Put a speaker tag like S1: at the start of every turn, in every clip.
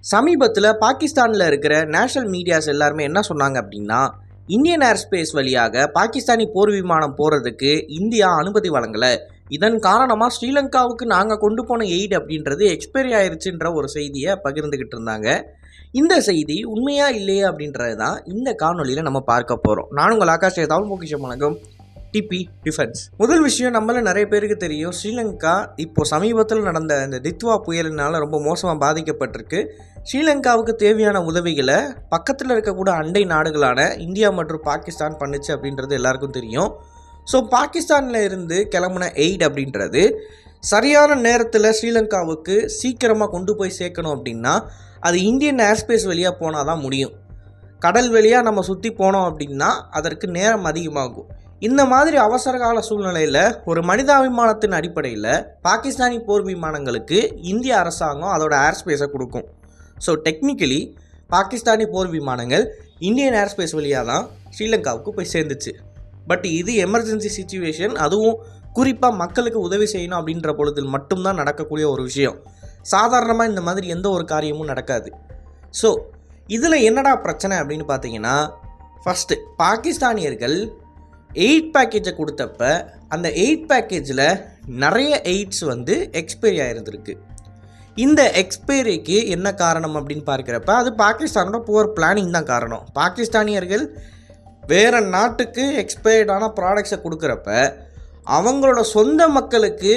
S1: சமீபத்தில் பாகிஸ்தானில் இருக்கிற நேஷனல் மீடியாஸ் எல்லாருமே என்ன சொன்னாங்க அப்படின்னா, இந்தியன் ஏர் ஸ்பேஸ் வழியாக பாகிஸ்தானி போர் விமானம் போகிறதுக்கு இந்தியா அனுமதி வழங்கலை. இதன் காரணமாக ஸ்ரீலங்காவுக்கு நாங்கள் கொண்டு போன எய்டு அப்படின்றது எக்ஸ்பைரி ஆயிடுச்சுன்ற ஒரு செய்தியை பகிர்ந்துக்கிட்டு இருந்தாங்க. இந்த செய்தி உண்மையா இல்லையா அப்படின்றது தான் இந்த காணொலியில் நம்ம பார்க்க போகிறோம். நான் உங்கள் ஆகாஷ் தமிழ் பொக்கிஷம் வணக்கம். DP defence. முதல் விஷயம், நம்மள நிறைய பேருக்கு தெரியும், ஸ்ரீலங்கா இப்போ சமீபத்தில் நடந்த இந்த தித்வா புயலினால் ரொம்ப மோசமாக பாதிக்கப்பட்டிருக்கு. ஸ்ரீலங்காவுக்கு தேவையான உதவிகளை பக்கத்தில் இருக்கக்கூட அண்டை நாடுகளான இந்தியா மற்றும் பாகிஸ்தான் பண்ணுச்சு அப்படின்றது எல்லாருக்கும் தெரியும். ஸோ பாகிஸ்தானில் இருந்து கிளம்புன எய்ட் அப்படின்றது சரியான நேரத்தில் ஸ்ரீலங்காவுக்கு சீக்கிரமாக கொண்டு போய் சேர்க்கணும் அப்படின்னா அது இந்தியன் ஏர்ஸ்பேஸ் வழியாக போனால் தான் முடியும். கடல் வழியாக நம்ம சுற்றி போனோம் அப்படின்னா அதற்கு நேரம் அதிகமாகும். இந்த மாதிரி அவசரகால சூழ்நிலையில் ஒரு மனிதாபிமானத்தின் அடிப்படையில் பாகிஸ்தானி போர் விமானங்களுக்கு இந்திய அரசாங்கம் அதோட ஏர்ஸ்பேஸை கொடுக்கும். ஸோ டெக்னிக்கலி பாகிஸ்தானி போர் விமானங்கள் இந்தியன் ஏர்ஸ்பேஸ் வழியாக தான் ஸ்ரீலங்காவுக்கு போய் சேர்ந்துச்சு. பட் இது எமர்ஜென்சி சிச்சுவேஷன், அதுவும் குறிப்பாக மக்களுக்கு உதவி செய்யணும் அப்படின்ற பொழுதில் மட்டும்தான் நடக்கக்கூடிய ஒரு விஷயம். சாதாரணமாக இந்த மாதிரி எந்த ஒரு காரியமும் நடக்காது. ஸோ இதில் என்னடா பிரச்சனை அப்படின்னு பார்த்தீங்கன்னா, ஃபஸ்ட்டு பாகிஸ்தானியர்கள் எய்ட் பேக்கேஜை கொடுத்தப்ப அந்த எய்ட் பேக்கேஜில் நிறைய எய்ட்ஸ் எக்ஸ்பைரி ஆகிருந்துருக்கு. இந்த எக்ஸ்பைரிக்கு என்ன காரணம் அப்படின்னு பார்க்குறப்ப அது பாகிஸ்தானோட புவர் பிளானிங் தான் காரணம். பாகிஸ்தானியர்கள் வேறு நாட்டுக்கு எக்ஸ்பைர்டான ப்ராடக்ட்ஸை கொடுக்குறப்ப அவங்களோட சொந்த மக்களுக்கு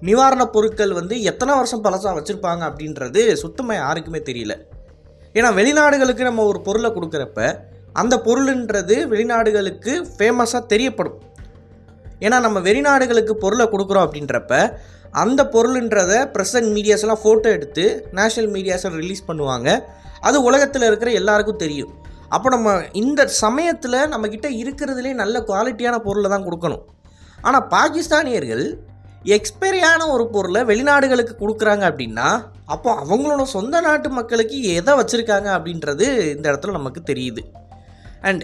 S1: நிவாரணப் பொருட்கள் எத்தனை வருஷம் பழசாக வச்சுருப்பாங்க அப்படின்றது சுத்தமாக யாருக்குமே தெரியல. ஏன்னா வெளிநாடுகளுக்கு நம்ம ஒரு பொருளை கொடுக்குறப்ப அந்த பொருள்ன்றது வெளிநாடுகளுக்கு ஃபேமஸாக தெரியப்படும். ஏன்னா நம்ம வெளிநாடுகளுக்கு பொருளை கொடுக்குறோம் அப்படின்றப்ப அந்த பொருள்ன்றதை ப்ரெசன்ட் மீடியாஸ்லாம் ஃபோட்டோ எடுத்து நேஷ்னல் மீடியாஸை ரிலீஸ் பண்ணுவாங்க. அது உலகத்தில் இருக்கிற எல்லாருக்கும் தெரியும். அப்போ நம்ம இந்த சமயத்தில் நம்மக்கிட்ட இருக்கிறதுலே நல்ல குவாலிட்டியான பொருளை தான் கொடுக்கணும். ஆனால் பாகிஸ்தானியர்கள் எக்ஸ்பைரியான ஒரு பொருளை வெளிநாடுகளுக்கு கொடுக்குறாங்க அப்படின்னா அப்போ அவங்களோட சொந்த நாட்டு மக்களுக்கு எதை வச்சுருக்காங்க அப்படின்றது இந்த இடத்துல நமக்கு தெரியுது. அண்ட்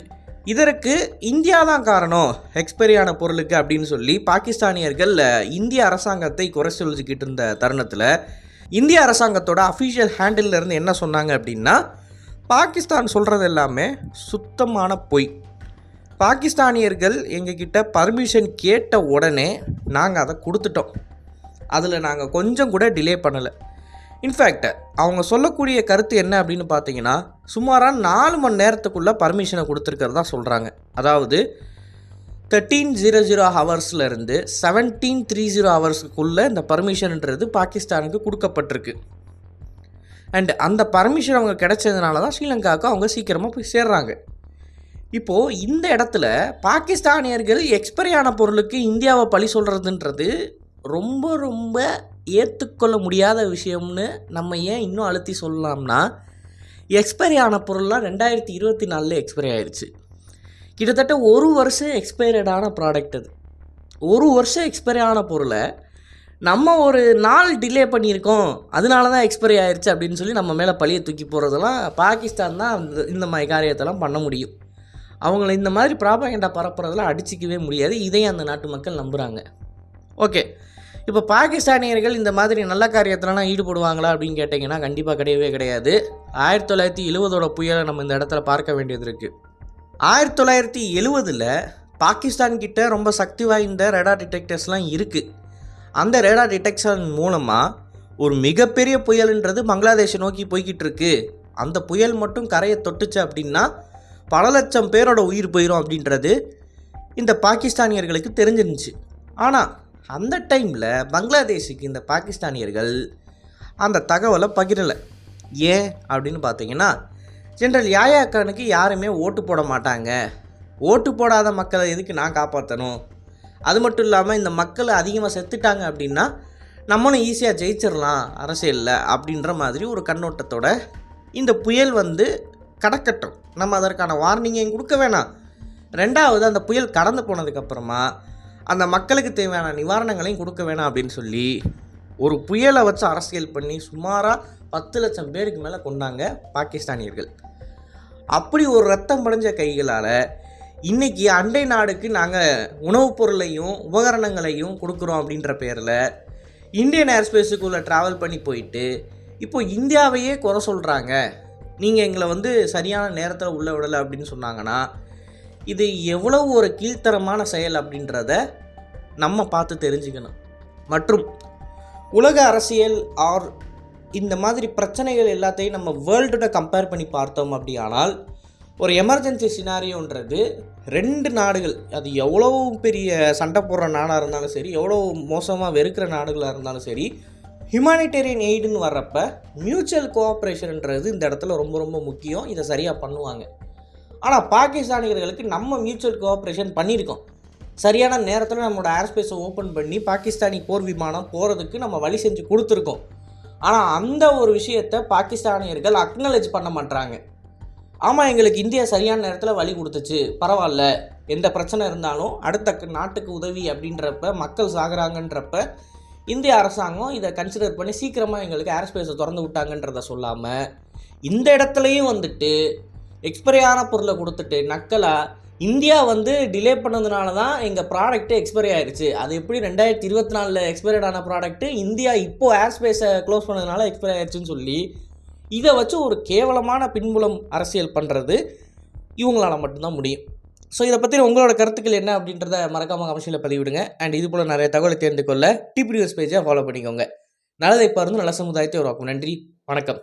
S1: இதற்கு இந்தியா தான் காரணம் எக்ஸ்பைரியான பொருளுக்கு அப்படின்னு சொல்லி பாகிஸ்தானியர்கள் இந்திய அரசாங்கத்தை குறை சொல்லிக்கிட்டு இருந்த தருணத்தில் இந்திய அரசாங்கத்தோட அஃபிஷியல் ஹேண்டில் இருந்து என்ன சொன்னாங்க அப்படின்னா, பாகிஸ்தான் சொல்கிறது எல்லாமே சுத்தமான பொய். பாகிஸ்தானியர்கள் எங்ககிட்ட பர்மிஷன் கேட்ட உடனே நாங்கள் அதை கொடுத்துட்டோம். அதில் நாங்கள் கொஞ்சம் கூட டிலே பண்ணலை. இன்ஃபேக்ட் அவங்க சொல்லக்கூடிய கருத்து என்ன அப்படின்னு பார்த்தீங்கன்னா, சுமாராக 4 மணி நேரத்துக்குள்ளே பர்மிஷனை கொடுத்துருக்கிறதா சொல்கிறாங்க. அதாவது 1300 ஹவர்ஸ்லேருந்து 1730 ஹவர்ஸுக்குள்ளே இந்த பர்மிஷன்ன்றது பாகிஸ்தானுக்கு கொடுக்கப்பட்டிருக்கு. அண்ட் அந்த பர்மிஷன் அவங்க கிடைச்சதுனால தான் ஸ்ரீலங்காவுக்கு அவங்க சீக்கிரமாக போய் சேர்றாங்க. இப்போது இந்த இடத்துல பாகிஸ்தானியர்கள் எக்ஸ்பைரியான பொருளுக்கு இந்தியாவை பழி சொல்கிறதுன்றது ரொம்ப ரொம்ப ஏற்றுக்கொள்ள முடியாத விஷயம்னு நம்ம ஏன் இன்னும் அழுத்தி சொல்லலாம்னா, எக்ஸ்பைரி ஆன பொருள்லாம் 2024 எக்ஸ்பைரி ஆயிடுச்சு. கிட்டத்தட்ட 1 வருஷம் எக்ஸ்பைரடான ப்ராடக்ட். அது 1 வருஷம் எக்ஸ்பைரி ஆன பொருளை நம்ம ஒரு நாள் டிலே பண்ணியிருக்கோம், அதனால தான் எக்ஸ்பைரி ஆயிடுச்சு அப்படின்னு சொல்லி நம்ம மேலே பழியை தூக்கி போகிறதெல்லாம் பாகிஸ்தான் தான் இந்த மாதிரி காரியத்தெல்லாம் பண்ண முடியும். அவங்கள இந்த மாதிரி ப்ராபகண்டா பரப்புறதெல்லாம் அடிச்சிக்கவே முடியாது. இதையும் அந்த நாட்டு மக்கள் நம்புகிறாங்க. ஓகே, இப்போ பாகிஸ்தானியர்கள் இந்த மாதிரி நல்ல காரியத்திலலாம் ஈடுபடுவாங்களா அப்படின்னு கேட்டிங்கன்னா கண்டிப்பாக கிடையவே கிடையாது. 1970 புயலை நம்ம இந்த இடத்துல பார்க்க வேண்டியது இருக்குது. 1970 பாகிஸ்தான் கிட்ட ரொம்ப சக்தி வாய்ந்த ரேடார் டிடெக்டர்ஸ்லாம் இருக்குது. அந்த ரேடார் டிடெக்ஷன் மூலமாக ஒரு மிகப்பெரிய புயல்ன்றது பங்களாதேஷை நோக்கி போய்கிட்டு இருக்கு. அந்த புயல் மட்டும் கரையை தொட்டுச்சு அப்படின்னா பல லட்சம் பேரோட உயிர் போயிடும் அப்படின்றது இந்த பாகிஸ்தானியர்களுக்கு தெரிஞ்சிருந்துச்சு. ஆனால் அந்த டைமில் பங்களாதேஷுக்கு இந்த பாகிஸ்தானியர்கள் அந்த தகவலை பகிரலை. ஏன் அப்படின்னு பார்த்தீங்கன்னா, ஜெனரல் யாயா கானுக்கு யாருமே ஓட்டு போட மாட்டாங்க, ஓட்டு போடாத மக்களை எதுக்கு நான் காப்பாற்றணும், அது மட்டும் இல்லாமல் இந்த மக்கள் அதிகமாக செத்துட்டாங்க அப்படின்னா நம்மளும் ஈஸியாக ஜெயிச்சிடலாம் அரசியலில் அப்படின்ற மாதிரி ஒரு கண்ணோட்டத்தோட இந்த புயல் கடக்கட்டும், நம்ம அதற்கான வார்னிங்கையும் கொடுக்க வேணாம். ரெண்டாவது, அந்த புயல் கடந்து போனதுக்கப்புறமா அந்த மக்களுக்கு தேவையான நிவாரணங்களையும் கொடுக்க வேணாம் அப்படின்னு சொல்லி ஒரு புயலை வச்சு அரசியல் பண்ணி சுமாராக 10 லட்சம் பேருக்கு மேலே கொண்டாங்க பாகிஸ்தானியர்கள். அப்படி ஒரு ரத்தம் படைஞ்ச கைகளால் இன்றைக்கி அண்டை நாடுக்கு நாங்கள் உணவுப் பொருளையும் உபகரணங்களையும் கொடுக்குறோம் அப்படின்ற பேரில் இந்தியன் ஏர்ஸ்பேஸுக்குள்ளே ட்ராவல் பண்ணி போயிட்டு இப்போ இந்தியாவையே குறை சொல்கிறாங்க, நீங்கள் எங்களை வந்து சரியான நேரத்தில் உள்ள விடலை அப்படின்னு சொன்னாங்கன்னா, இது எவ்வளவு ஒரு கீழ்த்தரமான செயல் அப்படின்றத நம்ம பார்த்து தெரிஞ்சுக்கணும். மற்றும் உலக அரசியல் ஆர் இந்த மாதிரி பிரச்சனைகள் எல்லாத்தையும் நம்ம வேர்ல்டோட கம்பேர் பண்ணி பார்த்தோம் அப்படியானால், ஒரு எமர்ஜென்சி சினாரியோன்றது 2 நாடுகள், அது எவ்வளோ பெரிய சண்டை போடுற நாடாக இருந்தாலும் சரி, எவ்வளோ மோசமாக வெறுக்கிற நாடுகளாக இருந்தாலும் சரி, ஹியூமானிட்டேரியன் எய்டுன்னு வர்றப்ப மியூச்சுவல் கோஆப்ரேஷன்ன்றது இந்த இடத்துல ரொம்ப ரொம்ப முக்கியம். இதை சரியாக பண்ணுவாங்க. ஆனால் பாகிஸ்தானியர்களுக்கு நம்ம மியூச்சுவல் கோஆப்ரேஷன் பண்ணியிருக்கோம். சரியான நேரத்தில் நம்மளோட ஏர்ஸ்பேஸை ஓப்பன் பண்ணி பாகிஸ்தானி போர் விமானம் போகிறதுக்கு நம்ம வழி செஞ்சு கொடுத்துருக்கோம். ஆனால் அந்த ஒரு விஷயத்தை பாகிஸ்தானியர்கள் அக்னாலேஜ் பண்ண மாட்டாங்க. ஆமாம், எங்களுக்கு இந்தியா சரியான நேரத்தில் வழி கொடுத்துச்சு, பரவாயில்ல, எந்த பிரச்சனை இருந்தாலும் அடுத்த நாட்டுக்கு உதவி அப்படின்றப்ப, மக்கள் சாகுறாங்கன்றப்ப இந்திய அரசாங்கம் இதை கன்சிடர் பண்ணி சீக்கிரமாக எங்களுக்கு ஏர்ஸ்பேஸை திறந்து விட்டாங்கன்றத சொல்லாமல், இந்த இடத்துலையும் வந்துட்டு எக்ஸ்பைரியான பொருளை கொடுத்துட்டு நக்கலாக இந்தியா வந்து டிலே பண்ணதுனால தான் எங்கள் ப்ராடக்ட்டு எக்ஸ்பைரி ஆயிடுச்சு, அது எப்படி 2024 எக்ஸ்பைரட் ஆன ப்ராடக்ட்டு இந்தியா இப்போது ஏர்ஸ்பேஸை க்ளோஸ் பண்ணதுனால எக்ஸ்பைரி ஆயிடுச்சுன்னு சொல்லி இதை வச்சு ஒரு கேவலமான பின்புலம் அரசியல் பண்ணுறது இவங்களால் மட்டும்தான் முடியும். ஸோ இதை பற்றி உங்களோட கருத்துக்கள் என்ன அப்படின்றத மறக்காமல் கமெண்ட்ஸில் பதிவிடுங்க. அண்ட் இது போல் நிறைய தகவலை தெரிந்து கொள்ள டிபி நியூஸ் பேஜை ஃபாலோ பண்ணிக்கோங்க. நல்லதை பாருந்து நல்ல சமுதாயத்தை உருவாக்கும். நன்றி, வணக்கம்.